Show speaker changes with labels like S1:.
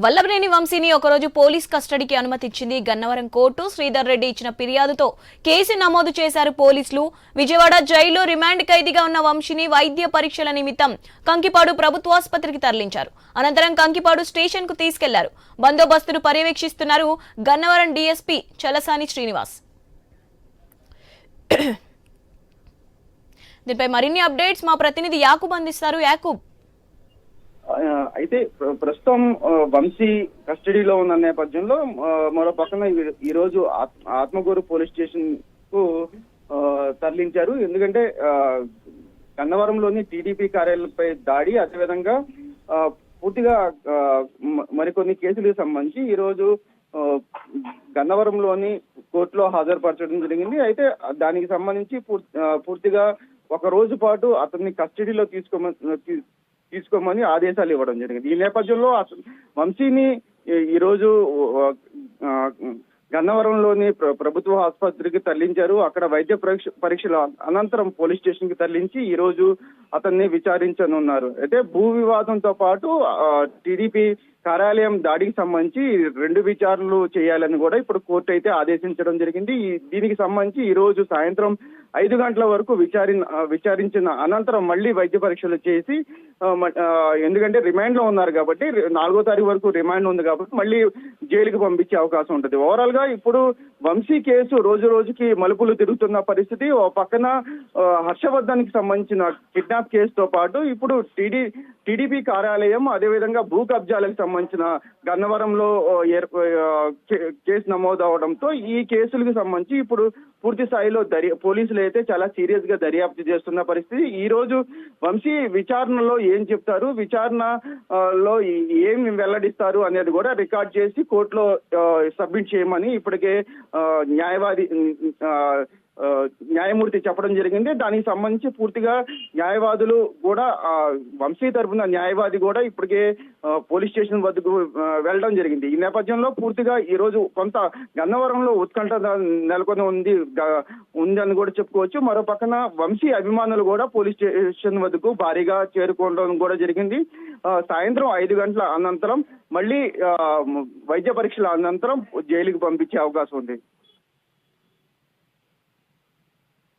S1: వల్లభనేని వంశీని ఒకరోజు పోలీస్ కస్టడీకి అనుమతిచ్చింది గన్నవరం కోర్టు. శ్రీధర్ రెడ్డి ఇచ్చిన ఫిర్యాదుతో కేసు నమోదు చేశారు పోలీసులు. విజయవాడ జైల్లో రిమాండ్ ఖైదీగా ఉన్న వంశీని వైద్య పరీక్షల నిమిత్తం కంకిపాడు ప్రభుత్వాసుపత్రికి తరలించారు. అనంతరం కంకిపాడు స్టేషన్ కు తీసుకెళ్లారు. బందోబస్తును పర్యవేక్షిస్తున్నారు గన్నవరం డీఎస్పీ చలసాని శ్రీనివాస్. దీనిపై మరిన్ని అప్డేట్స్ మా ప్రతినిధి యాకూబ్ అందిస్తారు. యాకూబ్,
S2: అయితే ప్రస్తుతం వంశీ కస్టడీలో ఉన్న నేపథ్యంలో మరో పక్కన ఈ రోజు ఆత్మకూరు పోలీస్ స్టేషన్ కు తరలించారు. ఎందుకంటే గన్నవరంలోని టీడీపీ కార్యాలయంపై దాడి, అదేవిధంగా పూర్తిగా మరికొన్ని కేసులకు సంబంధించి ఈ రోజు గన్నవరంలోని కోర్టులో హాజరుపరచడం జరిగింది. అయితే దానికి సంబంధించి పూర్తిగా ఒక రోజు పాటు అతన్ని కస్టడీలో తీసుకోమని ఆదేశాలు ఇవ్వడం జరిగింది. ఈ నేపథ్యంలో వంశీని ఈరోజు గన్నవరంలోని ప్రభుత్వ ఆసుపత్రికి తరలించారు. అక్కడ వైద్య పరీక్షల అనంతరం పోలీస్ స్టేషన్ కి తరలించి ఈ రోజు అతన్ని విచారించనున్నారు. అయితే భూ వివాదంతో పాటు టీడీపీ కార్యాలయం దాడికి సంబంధించి 2 విచారణలు చేయాలని కూడా ఇప్పుడు కోర్టు అయితే ఆదేశించడం జరిగింది. దీనికి సంబంధించి ఈ రోజు సాయంత్రం 5 గంటల వరకు విచారించిన అనంతరం మళ్ళీ వైద్య పరీక్షలు చేసి, ఎందుకంటే రిమాండ్ లో ఉన్నారు కాబట్టి 4వ తారీఖు వరకు రిమాండ్ ఉంది కాబట్టి మళ్ళీ జైలుకి పంపించే అవకాశం ఉంటుంది. ఓవరాల్ గా ఇప్పుడు వంశీ కేసు రోజు రోజుకి మలుపులు తిరుగుతున్న పరిస్థితి. ఓ పక్కన హర్షవర్ధన్ కి సంబంధించిన కిడ్నాప్ కేసుతో పాటు ఇప్పుడు టీడీపీ కార్యాలయం, అదేవిధంగా భూ కబ్జాలకు సంబంధించిన గన్నవరంలో కేసు నమోదు అవడంతో ఈ కేసులకు సంబంధించి ఇప్పుడు పూర్తి స్థాయిలో పోలీసులు అయితే చాలా సీరియస్ గా దర్యాప్తు చేస్తున్న పరిస్థితి. ఈ రోజు వంశీ విచారణలో ఏం చెప్తారు, విచారణలో ఏం వెల్లడిస్తారు అనేది కూడా రికార్డ్ చేసి కోర్టులో సబ్మిట్ చేయమని ఇప్పటికే న్యాయమూర్తి చెప్పడం జరిగింది. దానికి సంబంధించి పూర్తిగా న్యాయవాదులు కూడా, వంశీ తరఫున న్యాయవాది కూడా ఇప్పటికే పోలీస్ స్టేషన్ వద్దకు వెళ్ళడం జరిగింది. ఈ నేపథ్యంలో పూర్తిగా ఈ రోజు కొంత గన్నవరంలో ఉత్కంఠ నెలకొని ఉందని కూడా చెప్పుకోవచ్చు. మరో పక్కన వంశీ అభిమానులు కూడా పోలీస్ స్టేషన్ వద్దకు భారీగా చేరుకోవడం కూడా జరిగింది. సాయంత్రం 5 గంటల అనంతరం మళ్ళీ వైద్య పరీక్షల అనంతరం జైలుకి పంపించే అవకాశం ఉంది.